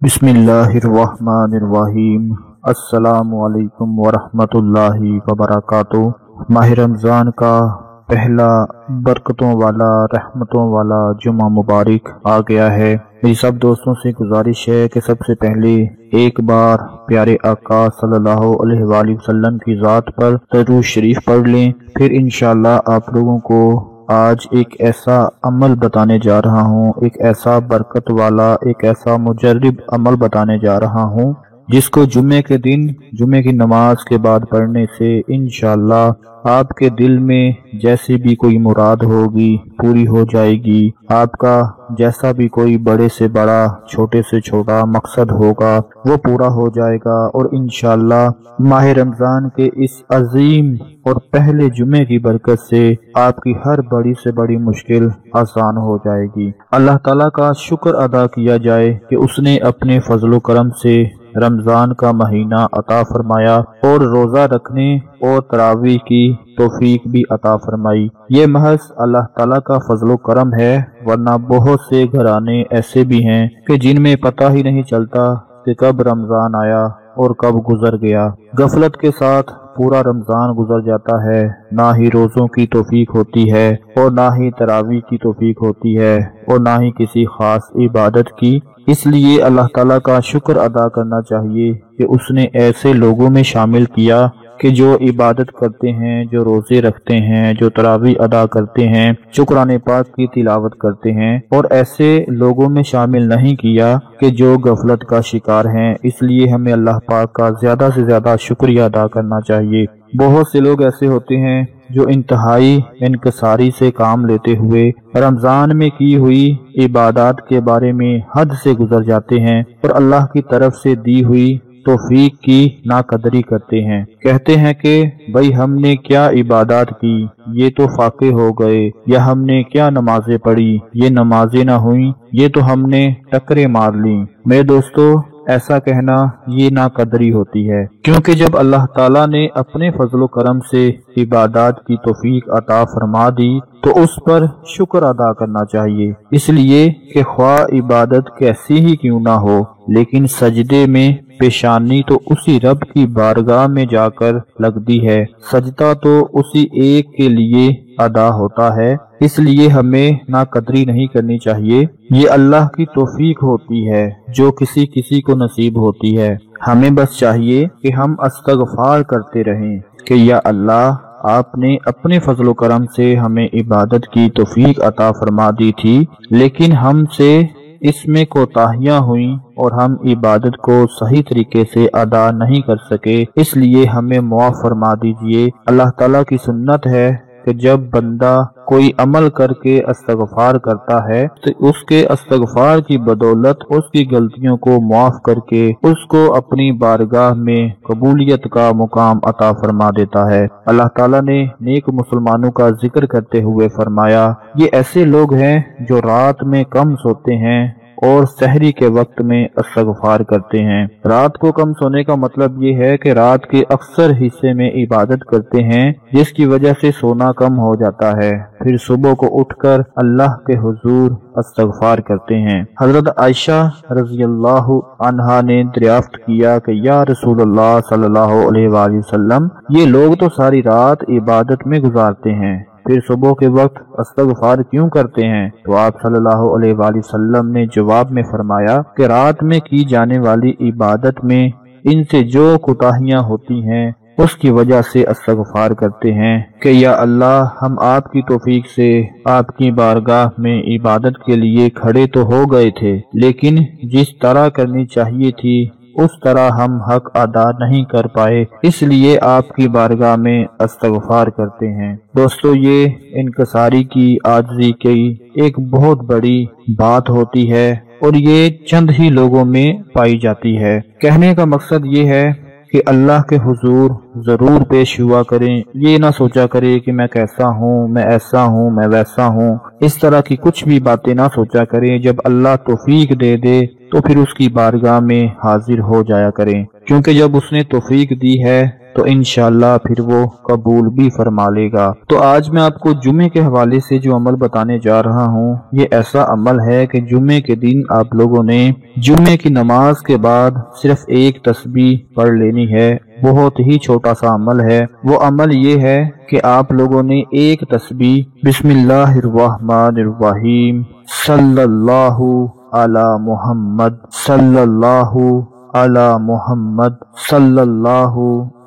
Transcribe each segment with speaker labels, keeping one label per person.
Speaker 1: बिस्मिल्लाहिर्रहमानिर्रहीम। अस्सलामु अलैकुम वरहमतुल्लाहि वबरकातुहू। माह रमज़ान का पहला बरकतों वाला रहमतों वाला जुमा मुबारक आ गया है। मेरी सब दोस्तों से गुजारिश है कि सबसे पहले एक बार प्यारे आका सल्लल्लाहु अलैहि वसल्लम की ज़ात पर दरूद शरीफ पढ़ लें। फिर इंशाअल्लाह आप लोगों को आज एक ऐसा अमल बताने जा रहा हूँ, एक ऐसा बरकत वाला, एक ऐसा मुजर्रिब अमल बताने जा रहा हूँ जिसको जुमे के दिन जुमे की नमाज के बाद पढ़ने से इंशाअल्लाह आपके दिल में जैसी भी कोई मुराद होगी पूरी हो जाएगी। आपका जैसा भी कोई बड़े से बड़ा छोटे से छोटा मकसद होगा वो पूरा हो जाएगा और इंशाअल्लाह माह रमजान के इस अजीम और पहले जुमे की बरकत से आपकी हर बड़ी से बड़ी मुश्किल आसान हो जाएगी। अल्लाह ताला का शुक्र अदा किया जाए कि उसने अपने फजलो करम से रमजान का महीना अता फरमाया और रोजा रखने और तरावी की तौफीक भी अता फरमाई। ये महज अल्लाह ताला का फजलो करम है, वरना बहुत से घराने ऐसे भी हैं कि जिनमें पता ही नहीं चलता कि कब रमजान आया और कब गुजर गया। गफलत के साथ पूरा रमजान गुजर जाता है, ना ही रोजों की तौफीक होती है और ना ही तरावी की तौफीक होती है और ना ही किसी खास इबादत की। इसलिए अल्लाह ताला का शुक्र अदा करना चाहिए कि उसने ऐसे लोगों में शामिल किया कि जो इबादत करते हैं, जो रोजे रखते हैं, जो तरावी अदा करते हैं, जो कुरान पाक की तिलावत करते हैं, और ऐसे लोगों में शामिल नहीं किया कि जो गफलत का शिकार हैं। इसलिए हमें अल्लाह पाक का ज्यादा से ज्यादा शुक्रिया अदा करना चाहिए। बहुत से लोग ऐसे होते हैं जो इंतहाई इनकसारी से काम लेते हुए रमजान में की हुई इबादत के बारे में हद से गुजर जाते हैं और अल्लाह की तरफ से दी हुई तौफीक की नाकदरी करते हैं। कहते हैं कि भाई हमने क्या इबादत की, ये तो फाके हो गए, या हमने क्या नमाजें पढ़ी, ये नमाजें ना हुई, ये तो हमने टकरे मार ली। मेरे दोस्तों, ऐसा कहना ये नाकदरी होती है, क्योंकि जब अल्लाह ताला ने अपने फजलो करम से इबादत की तौफीक अता फरमा दी तो उस पर शुक्र अदा करना चाहिए। इसलिए कि ख्वाह इबादत कैसी ही क्यों ना हो, लेकिन सजदे में पेशानी तो उसी रब की बारगाह में जाकर लगती है। सजदा तो उसी एक के लिए अदा होता है, इसलिए हमें नाकदरी नहीं करनी चाहिए। ये अल्लाह की तौफीक होती है जो किसी किसी को नसीब होती है। हमें बस चाहिए कि हम इस्तग़फ़ार करते रहें कि या अल्लाह, आपने अपने फजलो करम से हमें इबादत की तौफीक अता फरमा दी थी, लेकिन हमसे इसमें कोताहियां हुई और हम इबादत को सही तरीके से अदा नहीं कर सके, इसलिए हमें मुआफ फरमा दीजिए। अल्लाह ताला की सुन्नत है कि जब बंदा कोई अमल करके इस्तग़फ़ार करता है तो उसके इस्तग़फ़ार की बदौलत उसकी गलतियों को मुआफ करके उसको अपनी बारगाह में कबूलियत का मुकाम अता फरमा देता है। अल्लाह ताला ने नेक मुसलमानों का जिक्र करते हुए फरमाया, ये ऐसे लोग हैं जो रात में कम सोते हैं और सहरी के वक्त में इस्तग़फ़ार करते हैं। रात को कम सोने का मतलब ये है कि रात के अक्सर हिस्से में इबादत करते हैं, जिसकी वजह से सोना कम हो जाता है। फिर सुबह को उठकर अल्लाह के हुजूर इस्तग़फ़ार करते हैं। हजरत आयशा रज़ियल्लाहु अन्हा ने दरियाफ्त किया कि या रसूलल्लाह सल्लल्लाहु अलैहि वसल्लम, ये लोग तो सारी रात इबादत में गुजारते हैं, फिर सुबह के वक्त इस्तग़फ़ार क्यों करते हैं? तो आप सल्लल्लाहु अलैहि वसल्लम ने जवाब में फरमाया कि रात में की जाने वाली इबादत में इनसे जो कोताहियां होती हैं उसकी वजह से इस्तग़फ़ार करते हैं कि या अल्लाह, हम आपकी तौफीक से आपकी बारगाह में इबादत के लिए खड़े तो हो गए थे, लेकिन जिस तरह करनी चाहिए थी उस तरह हम हक अदा नहीं कर पाए, इसलिए आपकी बारगाह में इस्तग़फ़ार करते हैं। दोस्तों, ये इनकसारी की आजिज़ी की एक बहुत बड़ी बात होती है और ये चंद ही लोगों में पाई जाती है। कहने का मकसद ये है कि अल्लाह के हुजूर जरूर पेश हुआ करें। ये ना सोचा करे कि मैं कैसा हूँ, मैं ऐसा हूँ, मैं वैसा हूँ, इस तरह की कुछ भी बातें ना सोचा करें। जब अल्लाह तौफीक दे दे तो फिर उसकी बारगाह में हाजिर हो जाया करें, क्योंकि जब उसने तौफीक दी है تو انشاءاللہ پھر وہ قبول بھی فرما لے گا۔ تو آج میں آپ کو جمعے کے حوالے سے جو عمل بتانے جا رہا ہوں، یہ ایسا عمل ہے کہ جمعے کے دن آپ لوگوں نے جمعے کی نماز کے بعد صرف ایک تسبیح پڑھ لینی ہے۔ بہت ہی چھوٹا سا عمل ہے۔ وہ عمل یہ ہے کہ آپ لوگوں نے ایک تسبیح بسم اللہ الرحمن الرحیم صلی اللہ علی محمد صلی اللہ علی محمد صلی اللہ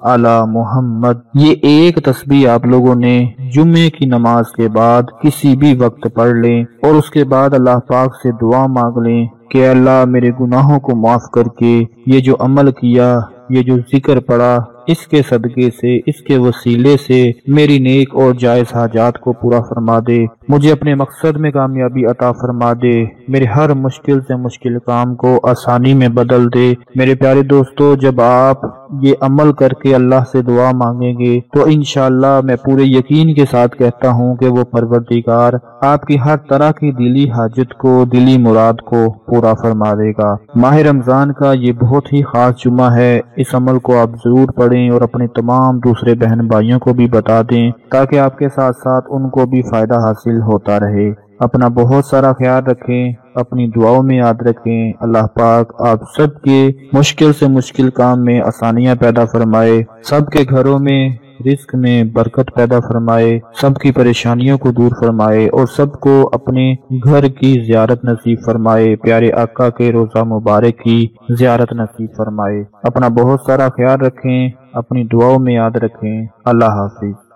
Speaker 1: علی محمد، یہ ایک تسبیح آپ لوگوں نے جمعے کی نماز کے بعد کسی بھی وقت پڑھ لیں، اور اس کے بعد اللہ پاک سے دعا مانگ لیں کہ اللہ میرے گناہوں کو معاف کر کے یہ جو عمل کیا، یہ جو ذکر پڑا، اس کے صدقے سے، اس کے وسیلے سے میری نیک اور جائز حاجات کو پورا فرما دے، مجھے اپنے مقصد میں کامیابی عطا فرما دے، میرے ہر مشکل سے مشکل کام کو آسانی میں بدل دے۔ میرے پیارے دوستو، جب آپ یہ عمل کر کے اللہ سے دعا مانگیں گے تو انشاءاللہ میں پورے یقین کے ساتھ کہتا ہوں کہ وہ پروردگار آپ کی ہر طرح کی دلی حاجت کو، دلی مراد کو پورا فرما دے گا۔ ماہ رمضان کا یہ بہت ہی خاص جمعہ ہے، اس عمل کو آپ ضرور پڑھیں اور اپنے تمام دوسرے بہن بھائیوں کو بھی بتا دیں تاکہ آپ کے ساتھ ساتھ ان کو بھی فائدہ حاصل ہوتا رہے۔ اپنا بہت سارا خیال رکھیں، اپنی دعاؤں میں یاد رکھیں۔ اللہ پاک آپ سب کے مشکل سے مشکل کام میں آسانیاں پیدا فرمائے، سب کے گھروں میں رزق میں برکت پیدا فرمائے، سب کی پریشانیوں کو دور فرمائے، اور سب کو اپنے گھر کی زیارت نصیب فرمائے، پیارے آقا کے روضہ مبارک کی زیارت نصیب فرمائے۔ اپنا بہت سارا خیال رکھیں، اپنی دعاؤں میں یاد رکھیں۔ اللہ حافظ۔